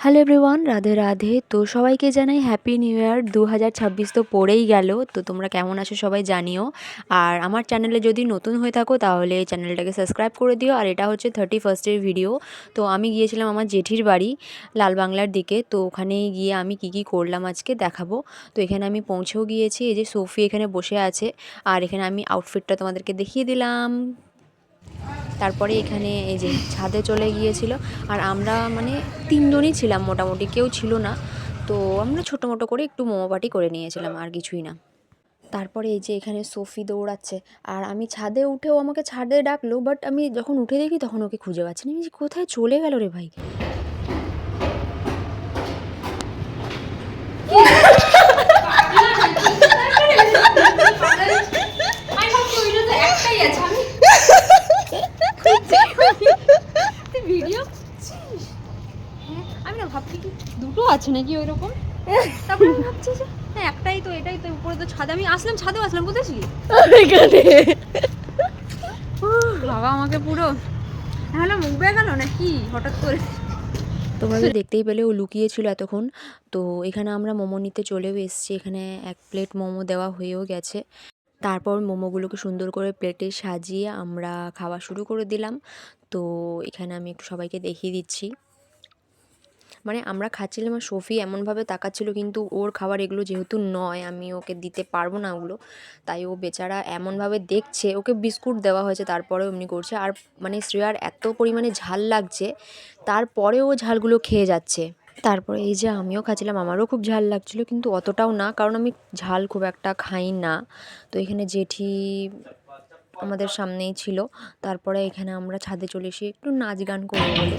Hello everyone, Radhe Radhe. তো সবাইকে জানাই হ্যাপি নিউ ইয়ার। 2026 তো পড়েই গেল। তো তোমরা কেমন আছো সবাই জানিও। আর আমার চ্যানেলে যদি নতুন হয়ে থাকো তাহলে চ্যানেলটাকে সাবস্ক্রাইব করে দিও। আর এটা হচ্ছে 31st ভিডিও। তো আমি গিয়েছিলাম আমার জেঠির বাড়ি লাল বাংলার দিকে। তো ওখানে গিয়ে আমি কি করলাম আজকে দেখাবো। তো এখানে আমি পৌঁছেও গিয়েছি। এই যে সোফি এখানে বসে আছে। আর এখানে আমি আউটফিটটা তোমাদেরকে দেখিয়ে দিলাম। তারপরে এখানে এই যে ছাদে চলে গিয়েছিল। আর আমরা মানে 3জনই ছিলাম মোটামুটি, কেউ ছিল না। তো আমরা ছোটো মোটো করে একটু মোমো পার্টি করে নিয়েছিলাম, আর কিছুই না। তারপরে এই যে এখানে সোফি দৌড়াচ্ছে। আর আমি ছাদে উঠেও আমাকে ছাদে ডাকলো, বাট আমি যখন উঠে দেখি তখন ওকে খুঁজে পাচ্ছি না। আমি যে কোথায় চলে গেল রে ভাই। ভিডিও আমি না ভাবছি কি দুটো আছে নাকি ওই রকম। তারপরে আমি ভাবছি যে হ্যাঁ একটাই তো, এটাই তো। উপরে তো ছাদে আমি আসলাম, ছাদেও আসলাম। কোথায় ছিলি এখানে? বাবা আমাকে পুরো হ্যালো মুখ বেয়ে গেল নাকি হঠাৎ করে। তোমরা তো দেখতেই পেলে ও লুকিয়েছিল এতক্ষণ। তো এখানে আমরা মোমো নিতে চলেও এসেছি। এখানে 1 প্লেট মোমো দেওয়া হয়েও গেছে। তারপর মোমোগুলোকে সুন্দর করে প্লেটে সাজিয়ে আমরা খাওয়া শুরু করে দিলাম। তো এখানে আমি একটু সবাইকে দেখিয়ে দিচ্ছি। মানে আমরা খাচ্ছিলাম আর সফি এমনভাবে তাকাচ্ছিল, কিন্তু ওর খাবার এগুলো যেহেতু নয়, আমি ওকে দিতে পারবো না ওগুলো। তাই ও বেচারা এমনভাবে দেখছে। ওকে বিস্কুট দেওয়া হয়েছে, তারপরেও এমনি করছে। আর মানে শ্রেয়ার এত পরিমাণে ঝাল লাগছে, তারপরেও ও ঝালগুলো খেয়ে যাচ্ছে। তারপরে এই যে আমিও খাচ্ছিলাম, আমারও খুব ঝাল লাগছিলো, কিন্তু অতটাও না, কারণ আমি ঝাল খুব একটা খাই না। তো এখানে জেঠি আমাদের সামনেই ছিল। তারপরে এখানে আমরা ছাদে চলে এসে একটু নাচ গান করবো বলে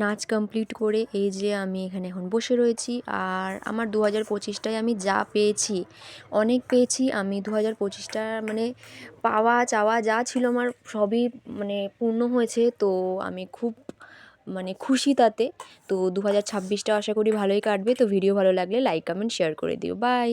নাচ কমপ্লিট করে এই যে আমি এখানে এখন বসে রয়েছি। আর আমার 2025টায় আমি যা পেয়েছি, অনেক পেয়েছি। আমি 2025টা মানে পাওয়া চাওয়া যা ছিল আমার সবই মানে পূর্ণ হয়েছে। তো আমি খুব মানে খুশি তাতে। তো 2026টা আশা করি ভালোই কাটবে। তো ভিডিও ভালো লাগলে লাইক কমেন্ট শেয়ার করে দিও। বাই।